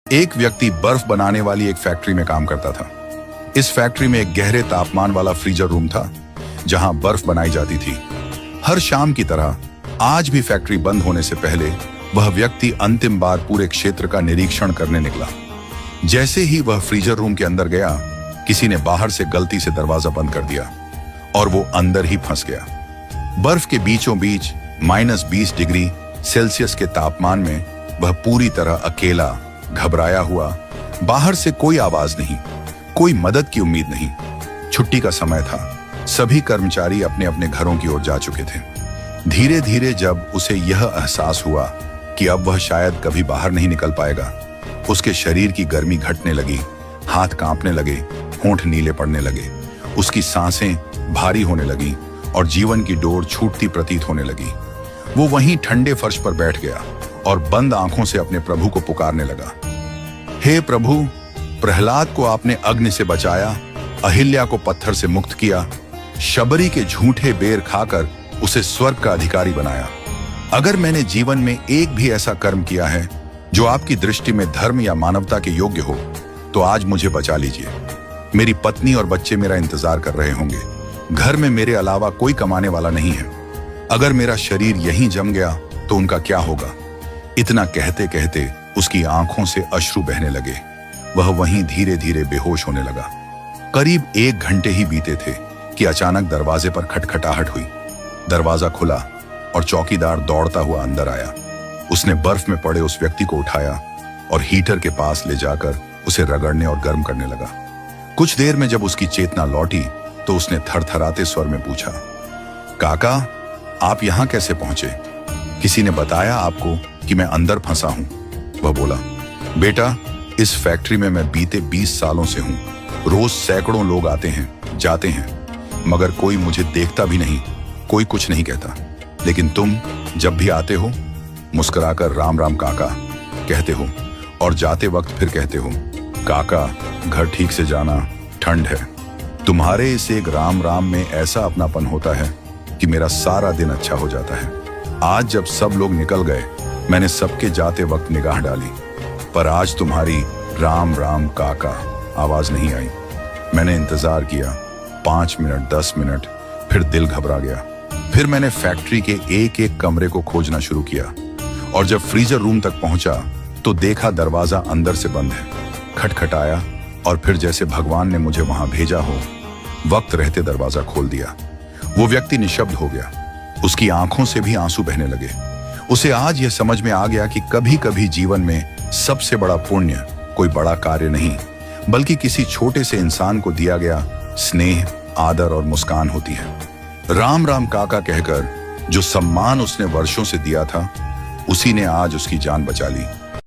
एक व्यक्ति बर्फ बनाने वाली एक फैक्ट्री में काम करता था। इस फैक्ट्री में एक गहरे तापमान वाला फ्रीजर रूम था जहां बर्फ बनाई जाती थी। हर शाम की तरह आज भी फैक्ट्री बंद होने से पहले वह व्यक्ति अंतिम बार पूरे क्षेत्र का निरीक्षण करने निकला। जैसे ही वह फ्रीजर रूम के अंदर गया, किसी ने बाहर से गलती से दरवाजा बंद कर दिया और वो अंदर ही फंस गया। बर्फ के बीचों बीच -20 डिग्री सेल्सियस के तापमान में वह पूरी तरह अकेला, घबराया हुआ, बाहर से कोई आवाज नहीं, कोई मदद की उम्मीद नहीं। छुट्टी का समय था, सभी कर्मचारी अपने अपने घरों की ओर जा चुके थे। धीरे धीरे जब उसे यह एहसास हुआ कि अब वह शायद कभी बाहर नहीं निकल पाएगा, उसके शरीर की गर्मी घटने लगी, हाथ कांपने लगे, होंठ नीले पड़ने लगे, उसकी सांसें भारी होने लगी और जीवन की डोर छूटती प्रतीत होने लगी। वो वहीं ठंडे फर्श पर बैठ गया और बंद आंखों से अपने प्रभु को पुकारने लगा। हे प्रभु, प्रहलाद को आपने अग्नि से बचाया, अहिल्या को पत्थर से मुक्त किया, शबरी के झूठे बेर खाकर उसे स्वर्ग का अधिकारी बनाया। अगर मैंने जीवन में एक भी ऐसा कर्म किया है जो आपकी दृष्टि में धर्म या मानवता के योग्य हो, तो आज मुझे बचा लीजिए। मेरी पत्नी और बच्चे मेरा इंतजार कर रहे होंगे। घर में मेरे अलावा कोई कमाने वाला नहीं है। अगर मेरा शरीर यहीं जम गया तो उनका क्या होगा? इतना कहते कहते उसकी आंखों से अश्रु बहने लगे। वह वहीं धीरे धीरे बेहोश होने लगा। करीब 1 घंटे ही बीते थे कि अचानक दरवाजे पर खटखटाहट हुई। दरवाजा खुला और चौकीदार दौड़ता हुआ अंदर आया। उसने बर्फ में पड़े उस व्यक्ति को उठाया और हीटर के पास ले जाकर उसे रगड़ने और गर्म करने लगा। कुछ देर में जब उसकी चेतना लौटी तो उसने थरथराते स्वर में पूछा, काका, आप यहां कैसे पहुंचे? किसी ने बताया आपको कि मैं अंदर फंसा हूं? वह बोला, बेटा, इस फैक्ट्री में मैं बीते 20 सालों से हूं। रोज सैकड़ों लोग आते हैं, जाते हैं, मगर कोई मुझे देखता भी नहीं, कोई कुछ नहीं कहता। लेकिन तुम जब भी आते हो, मुस्कुराकर राम राम काका कहते हो और जाते वक्त फिर कहते हो, काका, घर ठीक से जाना, ठंड है। तुम्हारे इस एक राम राम में ऐसा अपनापन होता है कि मेरा सारा दिन अच्छा हो जाता है। आज जब सब लोग निकल गए, मैंने सबके जाते वक्त निगाह डाली, पर आज तुम्हारी राम राम काका आवाज नहीं आई। मैंने इंतजार किया 5 मिनट, 10 मिनट, फिर दिल घबरा गया। फिर मैंने फैक्ट्री के एक एक कमरे को खोजना शुरू किया और जब फ्रीजर रूम तक पहुंचा तो देखा दरवाजा अंदर से बंद है। खटखटाया और फिर जैसे भगवान ने मुझे वहां भेजा हो, वक्त रहते दरवाजा खोल दिया। वो व्यक्ति निशब्द हो गया। उसकी आंखों से भी आंसू बहने लगे। उसे आज यह समझ में आ गया कि कभी कभी जीवन में सबसे बड़ा पुण्य कोई बड़ा कार्य नहीं, बल्कि किसी छोटे से इंसान को दिया गया स्नेह, आदर और मुस्कान होती है। राम राम काका कहकर जो सम्मान उसने वर्षों से दिया था, उसी ने आज उसकी जान बचा ली।